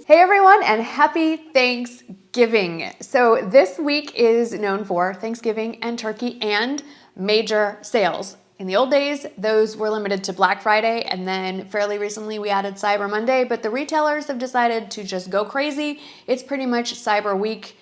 Hey everyone, and happy Thanksgiving. So this week is known for Thanksgiving and turkey and major sales. In the old days, those were limited to Black Friday, and then fairly recently we added Cyber Monday, but the retailers have decided to just go crazy. It's pretty much Cyber Week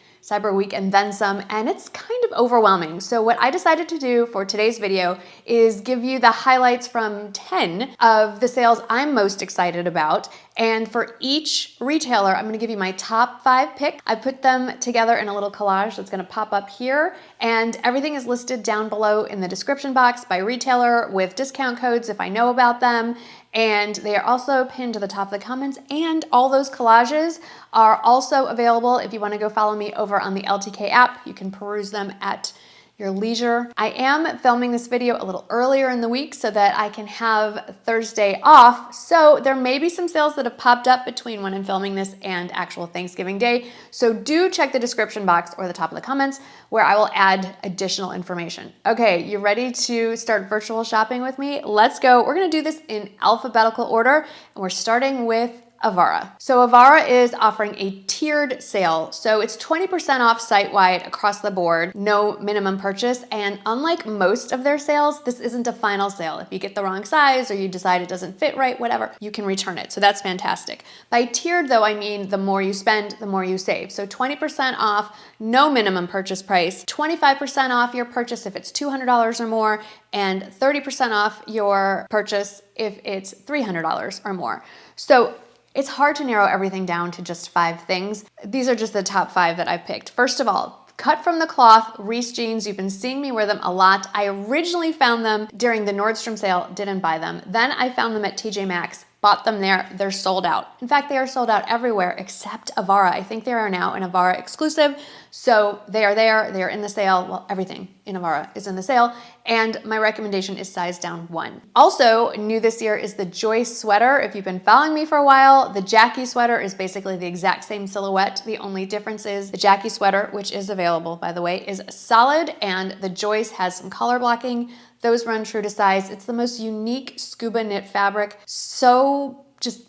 and then some, and it's kind of overwhelming. So what I decided to do for today's video is give you the highlights from 10 of the sales I'm most excited about. And for each retailer, I'm gonna give you my top 5 picks. I put them together in a little collage that's gonna pop up here, and everything is listed down below in the description box by retailer with discount codes if I know about them. And they are also pinned to the top of the comments, and all those collages are also available if you want to go follow me over on the LTK app. You can peruse them at your leisure. I am filming this video a little earlier in the week so that I can have Thursday off. So there may be some sales that have popped up between when I'm filming this and actual Thanksgiving Day. So do check the description box or the top of the comments where I will add additional information. Okay, you ready to start virtual shopping with me? Let's go. We're gonna do this in alphabetical order, and we're starting with AVARA. So AVARA is offering a tiered sale. So it's 20% off site-wide across the board, no minimum purchase. And unlike most of their sales, this isn't a final sale. If you get the wrong size or you decide it doesn't fit right, whatever, you can return it. So that's fantastic. By tiered though, I mean the more you spend, the more you save. So 20% off, no minimum purchase price, 25% off your purchase if it's $200 or more, and 30% off your purchase if it's $300 or more. So it's hard to narrow everything down to just 5 things. These are just the top 5 that I've picked. First of all, cut from the cloth Reese jeans. You've been seeing me wear them a lot. I originally found them during the Nordstrom sale, didn't buy them. Then I found them at TJ Maxx, bought them there. They're sold out. In fact, they are sold out everywhere except AVARA. I think they are now an AVARA exclusive. So they are there, they are in the sale. Well, everything in AVARA is in the sale. And my recommendation is size down 1. Also new this year is the Joyce sweater. If you've been following me for a while, the Jackie sweater is basically the exact same silhouette. The only difference is the Jackie sweater, which is available by the way, is solid, and the Joyce has some color blocking. Those run true to size. It's the most unique scuba knit fabric. So just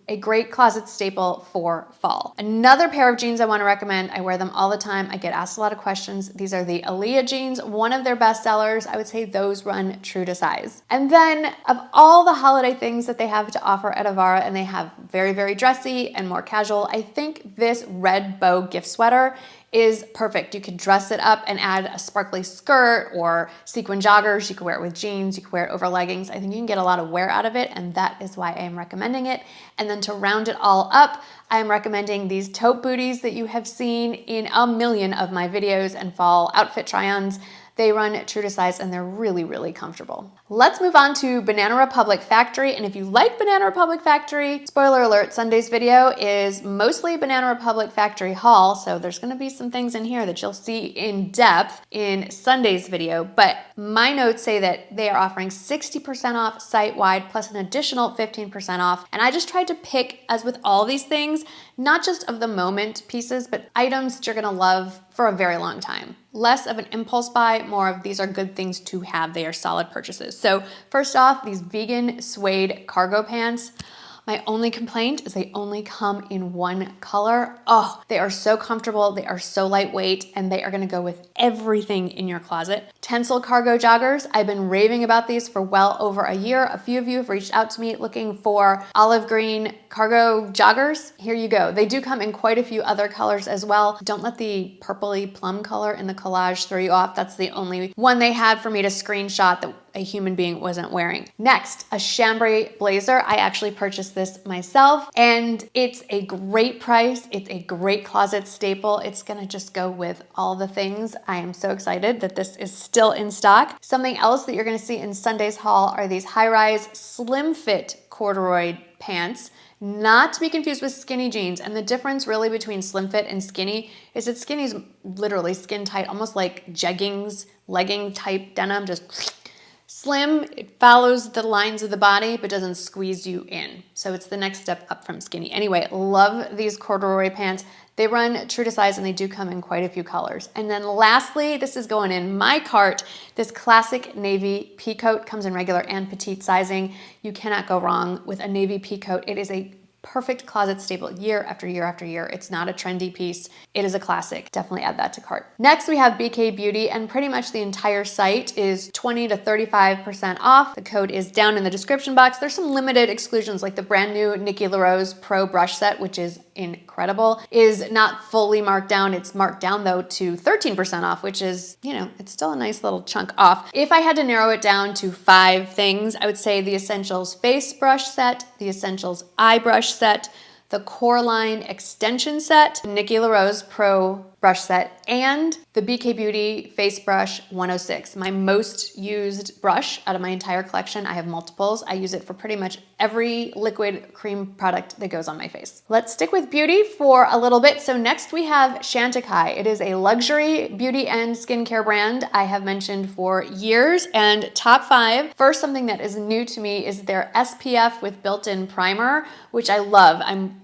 a great closet staple for fall. Another pair of jeans I want to recommend. I wear them all the time. I get asked a lot of questions. These are the Aaliyah jeans, one of their best sellers. I would say those run true to size. And then of all the holiday things that they have to offer at AVARA, and they have very, very dressy and more casual, I think this red bow gift sweater is perfect. You could dress it up and add a sparkly skirt or sequin joggers. You could wear it with jeans. You could wear it over leggings. I think you can get a lot of wear out of it, and that is why I am recommending it. And then to round it all up, I am recommending these taupe booties that you have seen in a million of my videos and fall outfit try-ons. They run true to size and they're really, really comfortable. Let's move on to Banana Republic Factory. And if you like Banana Republic Factory, spoiler alert, Sunday's video is mostly Banana Republic Factory haul. So there's gonna be some things in here that you'll see in depth in Sunday's video. But my notes say that they are offering 60% off site-wide plus an additional 15% off. And I just tried to pick, as with all these things, not just of the moment pieces, but items that you're gonna love for a very long time. Less of an impulse buy, more of these are good things to have. They are solid purchases. So first off, these vegan suede cargo pants. My only complaint is they only come in one color. Oh, they are so comfortable, they are so lightweight, and they are gonna go with everything in your closet. Tencel cargo joggers. I've been raving about these for well over a year. A few of you have reached out to me looking for olive green cargo joggers. Here you go. They do come in quite a few other colors as well. Don't let the purpley plum color in the collage throw you off. That's the only one they had for me to screenshot that a human being wasn't wearing. Next, a chambray blazer. I actually purchased this myself, and it's a great price. It's a great closet staple. It's gonna just go with all the things. I am so excited that this is still in stock. Something else that you're gonna see in Sunday's haul are these high-rise slim fit corduroy pants. Not to be confused with skinny jeans. And the difference really between slim fit and skinny is that skinny is literally skin tight, almost like jeggings, legging type denim, just slim. It follows the lines of the body, but doesn't squeeze you in. So it's the next step up from skinny. Anyway, love these corduroy pants. They run true to size and they do come in quite a few colors. And then lastly, this is going in my cart, this classic navy pea coat comes in regular and petite sizing. You cannot go wrong with a navy pea coat. It is a perfect closet staple year after year after year. It's not a trendy piece. It is a classic. Definitely add that to cart. Next, we have BK Beauty, and pretty much the entire site is 20 to 35% off. The code is down in the description box. There's some limited exclusions, like the brand new Nikki LaRose Pro Brush Set, which is incredible, is not fully marked down. It's marked down though to 13% off, which is, you know, it's still a nice little chunk off. If I had to narrow it down to 5 things, I would say the Essentials Face Brush Set, the Essentials Eye Brush Set, the Core Line Extension Set, Nikki LaRose Pro Brush Set, and the BK Beauty Face Brush 106. My most used brush out of my entire collection. I have multiples. I use it for pretty much every liquid cream product that goes on my face. Let's stick with beauty for a little bit. So next we have Chantecaille. It is a luxury beauty and skincare brand I have mentioned for years. And top 5, first, something that is new to me is their SPF with built-in primer, which I love. I've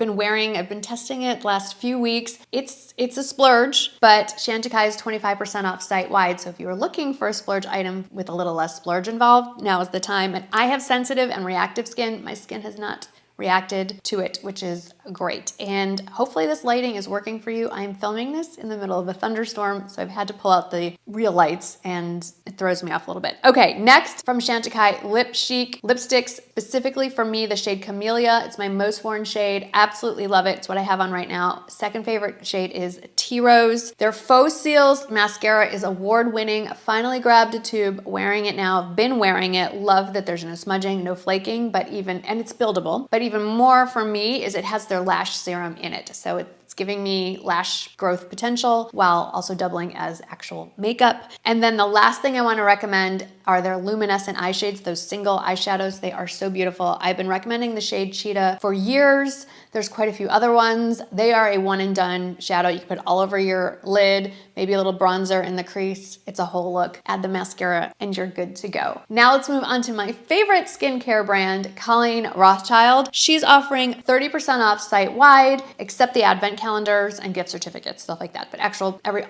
been testing it last few weeks. It's a splurge, but Chantecaille is 25% off site-wide. So if you were looking for a splurge item with a little less splurge involved, now is the time. And I have sensitive and reactive skin. My skin has not reacted to it, which is great. And hopefully this lighting is working for you. I'm filming this in the middle of a thunderstorm, so I've had to pull out the real lights and it throws me off a little bit. Okay, next from Chantecaille, Lip Chic lipsticks, specifically for me, the shade Camellia. It's my most worn shade. Absolutely love it. It's what I have on right now. Second favorite shade is Tea Rose. Their Faux Seals mascara is award-winning. Finally grabbed a tube, wearing it now. Been wearing it. Love that there's no smudging, no flaking, and it's buildable. But even more for me is it has their lash serum in it. So it's giving me lash growth potential while also doubling as actual makeup. And then the last thing I want to recommend are their luminescent eye shades, those single eyeshadows. They are so beautiful. I've been recommending the shade Cheetah for years. There's quite a few other ones. They are a one and done shadow. You can put all over your lid, maybe a little bronzer in the crease. It's a whole look. Add the mascara and you're good to go. Now let's move on to my favorite skincare brand, Colleen Rothchild. She's offering 30% off site-wide, except the advent calendars and gift certificates, stuff like that. But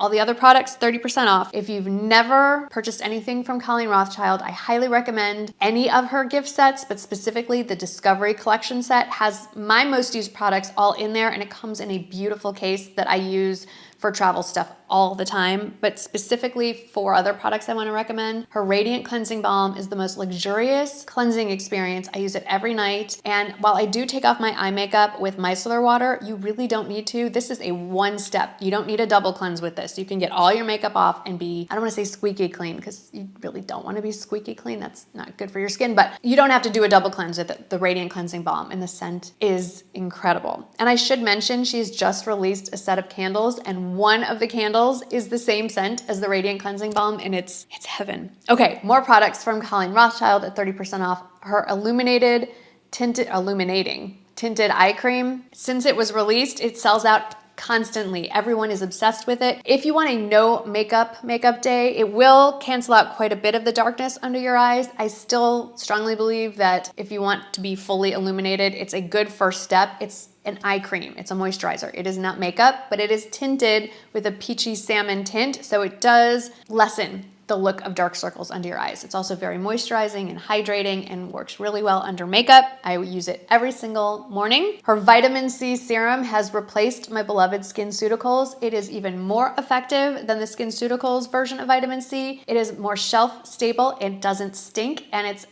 all the other products, 30% off. If you've never purchased anything from Colleen Rothchild, I highly recommend any of her gift sets, but specifically the Discovery Collection set has my most used products all in there, and it comes in a beautiful case that I use for travel stuff all the time, but specifically for other products I want to recommend. Her Radiant Cleansing Balm is the most luxurious cleansing experience. I use it every night, and while I do take off my eye makeup with micellar water, you really don't need to. This is a one step. You don't need a double cleanse with this. You can get all your makeup off and be, I don't want to say squeaky clean, because you really don't want to be squeaky clean. That's not good for your skin, but you don't have to do a double cleanse with it. The Radiant Cleansing Balm, and the scent is incredible. And I should mention, she's just released a set of candles, and one of the candles is the same scent as the Radiant Cleansing Balm, and it's heaven. Okay, more products from Colleen Rothchild at 30% off. Her illuminating tinted eye cream. Since it was released, it sells out constantly. Everyone is obsessed with it. If you want a no makeup day, it will cancel out quite a bit of the darkness under your eyes. I still strongly believe that if you want to be fully illuminated, it's a good first step. It's an eye cream. It's a moisturizer. It is not makeup, but it is tinted with a peachy salmon tint, so it does lessen the look of dark circles under your eyes. It's also very moisturizing and hydrating and works really well under makeup. I use it every single morning. Her vitamin C serum has replaced my beloved SkinCeuticals. It is even more effective than the SkinCeuticals version of vitamin C. It is more shelf stable, it doesn't stink, and it's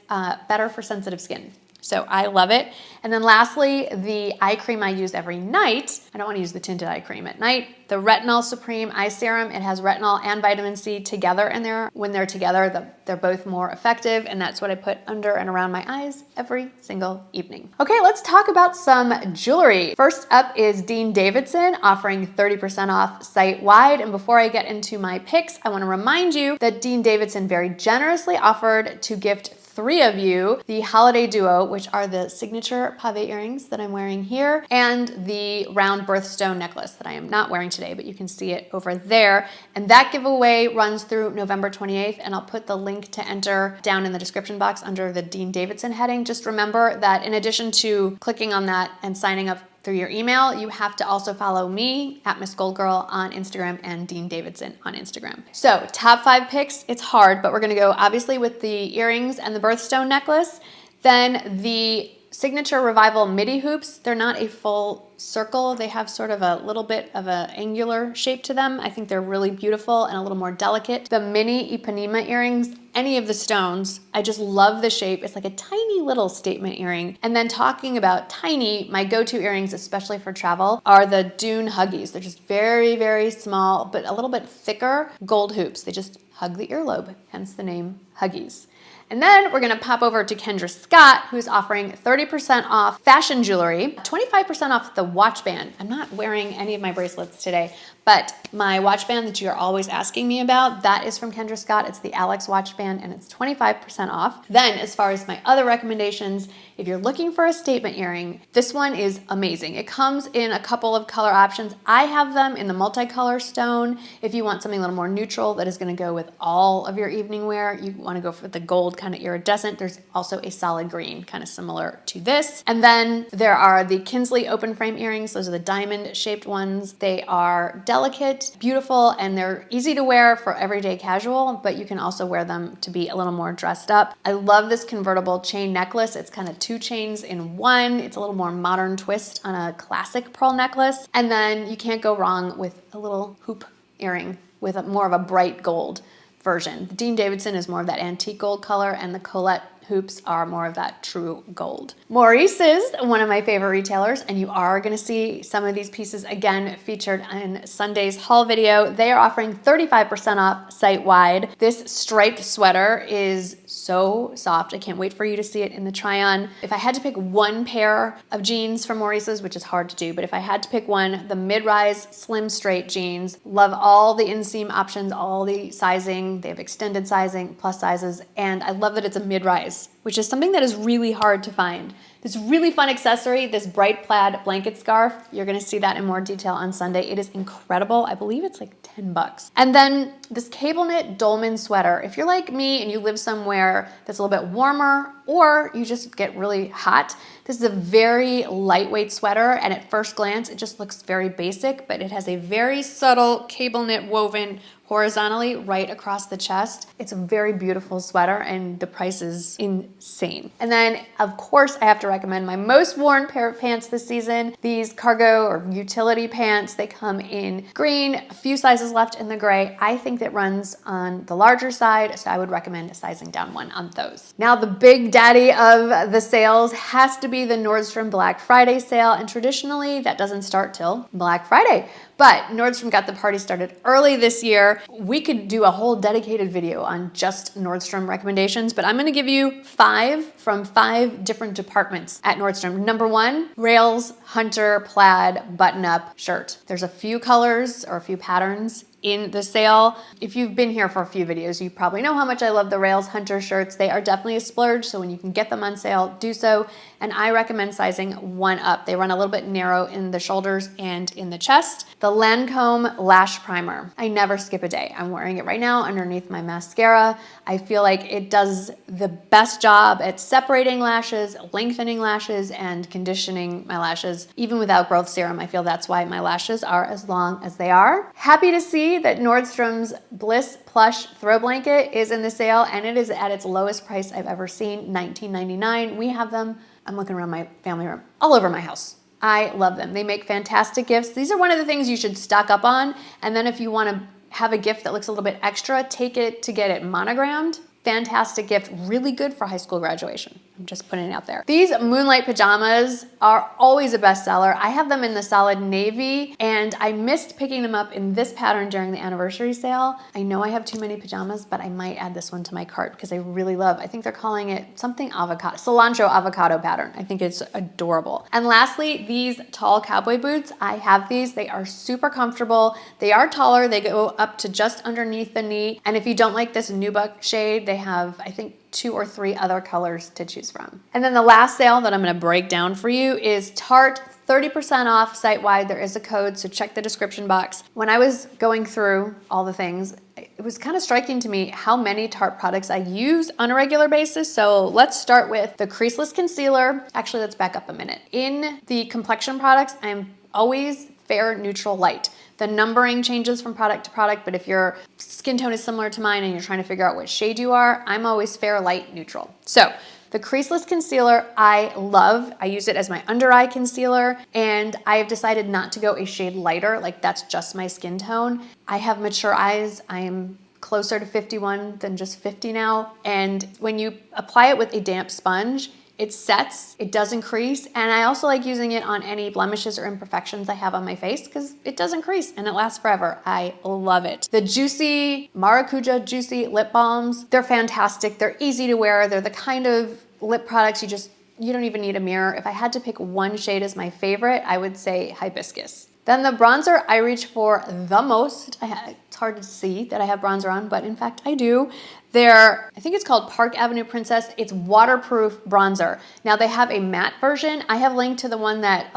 better for sensitive skin. So I love it. And then lastly, the eye cream I use every night. I don't want to use the tinted eye cream at night. The Retinol Supreme Eye Serum. It has retinol and vitamin C together in there. When they're together, they're both more effective, and that's what I put under and around my eyes every single evening. Okay, let's talk about some jewelry. First up is Dean Davidson, offering 30% off site-wide. And before I get into my picks, I want to remind you that Dean Davidson very generously offered to gift 3 of you the Holiday Duo, which are the signature pave earrings that I'm wearing here, and the round birthstone necklace that I am not wearing today, but you can see it over there. And that giveaway runs through November 28th, and I'll put the link to enter down in the description box under the Dean Davidson heading. Just remember that in addition to clicking on that and signing up through your email, you have to also follow me at Miss Gold Girl on Instagram and Dean Davidson on Instagram. So top 5 picks, it's hard, but we're gonna go obviously with the earrings and the birthstone necklace. Then the Signature Revival midi hoops. They're not a full circle. They have sort of a little bit of an angular shape to them. I think they're really beautiful and a little more delicate. The mini Ipanema earrings, any of the stones, I just love the shape. It's like a tiny little statement earring. And then talking about tiny, my go-to earrings, especially for travel, are the Dune Huggies. They're just very, very small, but a little bit thicker gold hoops. They just hug the earlobe, hence the name Huggies. And then we're gonna pop over to Kendra Scott, who's offering 30% off fashion jewelry, 25% off the watch band. I'm not wearing any of my bracelets today, but my watch band that you're always asking me about, that is from Kendra Scott. It's the Alex watch band and it's 25% off. Then as far as my other recommendations, if you're looking for a statement earring, this one is amazing. It comes in a couple of color options. I have them in the multicolor stone. If you want something a little more neutral that is gonna go with all of your evening wear, you wanna go for the gold kind of iridescent. There's also a solid green, kind of similar to this. And then there are the Kinsley open frame earrings. Those are the diamond shaped ones. They are delicate, beautiful, and they're easy to wear for everyday casual, but you can also wear them to be a little more dressed up. I love this convertible chain necklace. It's kind of 2 chains in one. It's a little more modern twist on a classic pearl necklace. And then you can't go wrong with a little hoop earring with more of a bright gold version. The Dean Davidson is more of that antique gold color, and the Colette hoops are more of that true gold. Maurices, one of my favorite retailers, and you are gonna see some of these pieces again featured in Sunday's haul video. They are offering 35% off site-wide. This striped sweater is so soft. I can't wait for you to see it in the try-on. If I had to pick one pair of jeans from Maurices, which is hard to do, but if I had to pick one, the mid-rise slim straight jeans. Love all the inseam options, all the sizing. They have extended sizing, plus sizes, and I love that it's a mid-rise, which is something that is really hard to find. This really fun accessory, this bright plaid blanket scarf, you're gonna see that in more detail on Sunday. It is incredible. I believe it's like 10 bucks. And then this cable knit dolman sweater. If you're like me and you live somewhere that's a little bit warmer, or you just get really hot, this is a very lightweight sweater, and at first glance, it just looks very basic, but it has a very subtle cable knit woven horizontally right across the chest. It's a very beautiful sweater, and the price is insane. And then, of course, I have to recommend my most worn pair of pants this season, these cargo or utility pants. They come in green, a few sizes left in the gray. I think that runs on the larger side, so I would recommend sizing down one on those. Now, the big daddy of the sales has to be the Nordstrom Black Friday sale, and traditionally that doesn't start till Black Friday. But Nordstrom got the party started early this year. We could do a whole dedicated video on just Nordstrom recommendations, but I'm gonna give you 5 from 5 different departments at Nordstrom. Number 1, Rails Hunter Plaid button-up shirt. There's a few colors or a few patterns in the sale. If you've been here for a few videos, you probably know how much I love the Rails Hunter shirts. They are definitely a splurge, so when you can get them on sale, do so. And I recommend sizing 1 up. They run a little bit narrow in the shoulders and in the chest. The Lancome Lash Primer. I never skip a day. I'm wearing it right now underneath my mascara. I feel like it does the best job at separating lashes, lengthening lashes, and conditioning my lashes. Even without growth serum, I feel that's why my lashes are as long as they are. Happy to see that Nordstrom's Bliss Plush Throw Blanket is in the sale, and it is at its lowest price I've ever seen, $19.99. We have them, I'm looking around my family room, all over my house. I love them. They make fantastic gifts. These are one of the things you should stock up on, and then if you want to have a gift that looks a little bit extra, take it to get it monogrammed. Fantastic gift, really good for high school graduation. I'm just putting it out there. These Moonlight pajamas are always a bestseller. I have them in the solid navy, and I missed picking them up in this pattern during the anniversary sale. I know I have too many pajamas, but I might add this one to my cart because I really love, I think they're calling it something avocado, cilantro avocado pattern. I think it's adorable. And lastly, these tall cowboy boots. I have these. They are super comfortable. They are taller. They go up to just underneath the knee. And if you don't like this nubuck shade, they have, I think, 2 or 3 other colors to choose from. And then the last sale that I'm gonna break down for you is Tarte, 30% off site-wide. There is a code, so check the description box. When I was going through all the things, it was kind of striking to me how many Tarte products I use on a regular basis. So let's start with the creaseless concealer. Actually, let's back up a minute. In the complexion products, I'm always fair, neutral, light. The numbering changes from product to product, but if your skin tone is similar to mine and you're trying to figure out what shade you are, I'm always fair, light, neutral. So The creaseless concealer I love. I use it as my under eye concealer, and I have decided not to go a shade lighter, like that's just my skin tone. I have mature eyes. I am closer to 51 than just 50 now. And when you apply it with a damp sponge, it sets, it doesn't crease, and I also like using it on any blemishes or imperfections I have on my face because it doesn't crease and it lasts forever. I love it. The Juicy Maracuja Juicy lip balms, they're fantastic. They're easy to wear. They're the kind of lip products you don't even need a mirror. If I had to pick one shade as my favorite, I would say Hibiscus. Then the bronzer I reach for the most. It's hard to see that I have bronzer on, but in fact I do. I think it's called Park Avenue Princess. It's waterproof bronzer. Now they have a matte version. I have linked to the one that,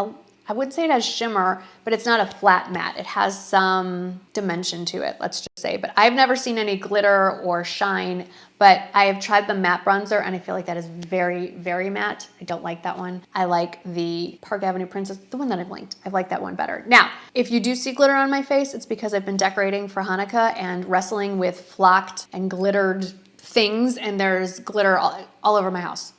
I wouldn't say it has shimmer, but it's not a flat matte. It has some dimension to it, let's just say. But I've never seen any glitter or shine, but I have tried the matte bronzer and I feel like that is very, very matte. I don't like that one. I like the Park Avenue Princess, the one that I've linked. I like that one better. Now, if you do see glitter on my face, it's because I've been decorating for Hanukkah and wrestling with flocked and glittered things, and there's glitter all over my house.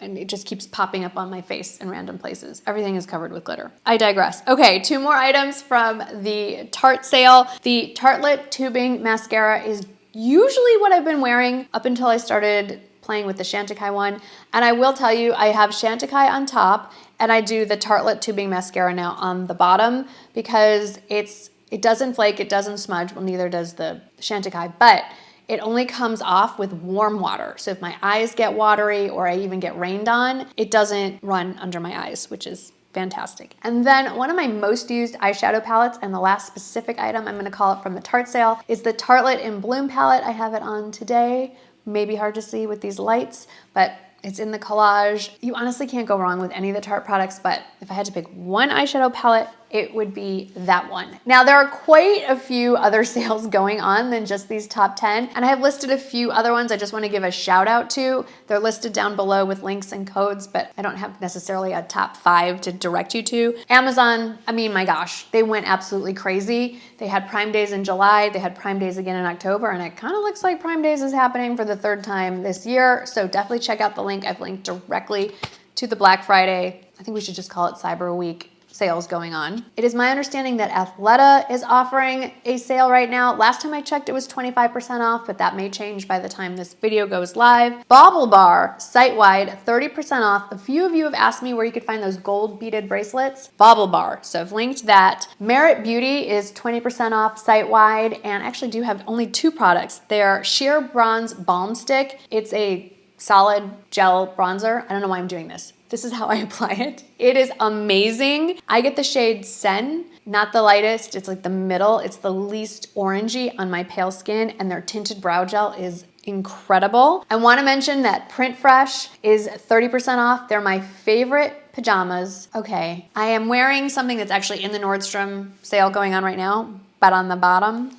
And it just keeps popping up on my face in random places. Everything is covered with glitter. I digress. Okay, 2 more items from the Tarte sale. The Tartelette Tubing Mascara is usually what I've been wearing up until I started playing with the Chantecaille one. And I will tell you, I have Chantecaille on top, and I do the Tartelette Tubing Mascara now on the bottom because it doesn't flake, it doesn't smudge, well, neither does the Chantecaille, but it only comes off with warm water. So if my eyes get watery or I even get rained on, it doesn't run under my eyes, which is fantastic. And then one of my most used eyeshadow palettes, and the last specific item I'm gonna call it from the Tarte sale, is the Tartelette in Bloom palette. I have it on today. Maybe hard to see with these lights, but it's in the collage. You honestly can't go wrong with any of the Tarte products, but if I had to pick one eyeshadow palette, it would be that one. Now, there are quite a few other sales going on than just these top 10, and I have listed a few other ones I just want to give a shout out to. They're listed down below with links and codes, but I don't have necessarily a top 5 to direct you to. Amazon, I mean, my gosh, they went absolutely crazy. They had Prime Days in July, they had Prime Days again in October, and it kind of looks like Prime Days is happening for the 3rd time this year, so definitely check out the link. I've linked directly to the Black Friday, I think we should just call it Cyber Week, sales going on. It is my understanding that Athleta is offering a sale right now. Last time I checked, it was 25% off, but that may change by the time this video goes live. Bauble Bar, site-wide, 30% off. A few of you have asked me where you could find those gold beaded bracelets. Bauble Bar, so I've linked that. Merit Beauty is 20% off site-wide, and actually do have only 2 products. They're Sheer Bronze Balm Stick. It's a solid gel bronzer. I don't know why I'm doing this. This is how I apply it. It is amazing. I get the shade Sen, not the lightest. It's like the middle. It's the least orangey on my pale skin, and their tinted brow gel is incredible. I want to mention that Print Fresh is 30% off. They're my favorite pajamas. Okay, I am wearing something that's actually in the Nordstrom sale going on right now, but on the bottom,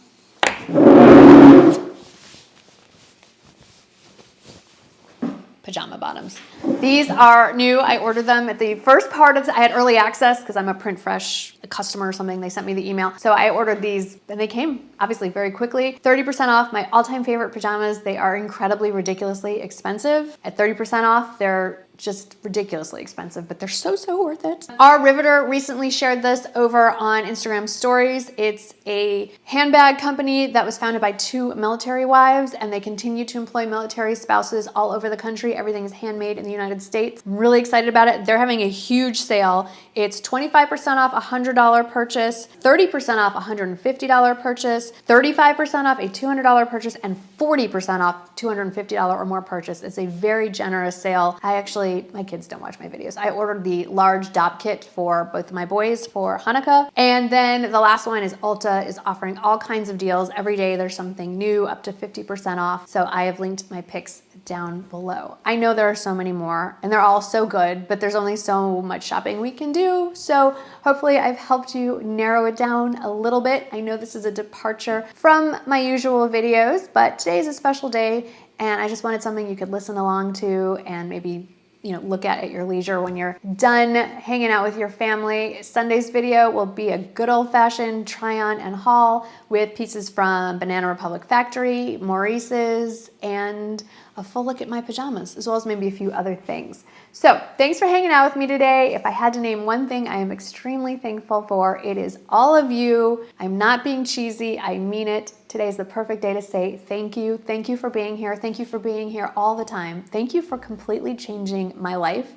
pajama bottoms. These are new. I ordered them at the first part of, I had early access because I'm a Print Fresh customer or something. They sent me the email. So I ordered these and they came obviously very quickly. 30% off, my all-time favorite pajamas. They are incredibly, ridiculously expensive. At 30% off, they're just ridiculously expensive, but they're so, so worth it. Our Riveter recently shared this over on Instagram stories. It's a handbag company that was founded by 2 military wives, and they continue to employ military spouses all over the country. Everything is handmade in the United States. I'm really excited about it. They're having a huge sale. It's 25% off a $100 purchase, 30% off a $150 purchase, 35% off a $200 purchase, and 40% off $250 or more purchase. It's a very generous sale. My kids don't watch my videos. I ordered the large dop kit for both of my boys for Hanukkah. And then the last one is Ulta is offering all kinds of deals. Every day there's something new, up to 50% off. So I have linked my picks down below. I know there are so many more and they're all so good, but there's only so much shopping we can do. So hopefully I've helped you narrow it down a little bit. I know this is a departure from my usual videos, but today's a special day and I just wanted something you could listen along to and maybe look at your leisure when you're done hanging out with your family. Sunday's video will be a good old-fashioned try-on and haul with pieces from Banana Republic Factory, Maurices, and a full look at my pajamas, as well as maybe a few other things. So thanks for hanging out with me today. If I had to name one thing I am extremely thankful for, it is all of you. I'm not being cheesy, I mean it. Today is the perfect day to say thank you. Thank you for being here. Thank you for being here all the time. Thank you for completely changing my life.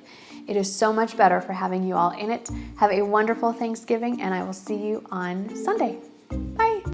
It is so much better for having you all in it. Have a wonderful Thanksgiving, and I will see you on Sunday. Bye.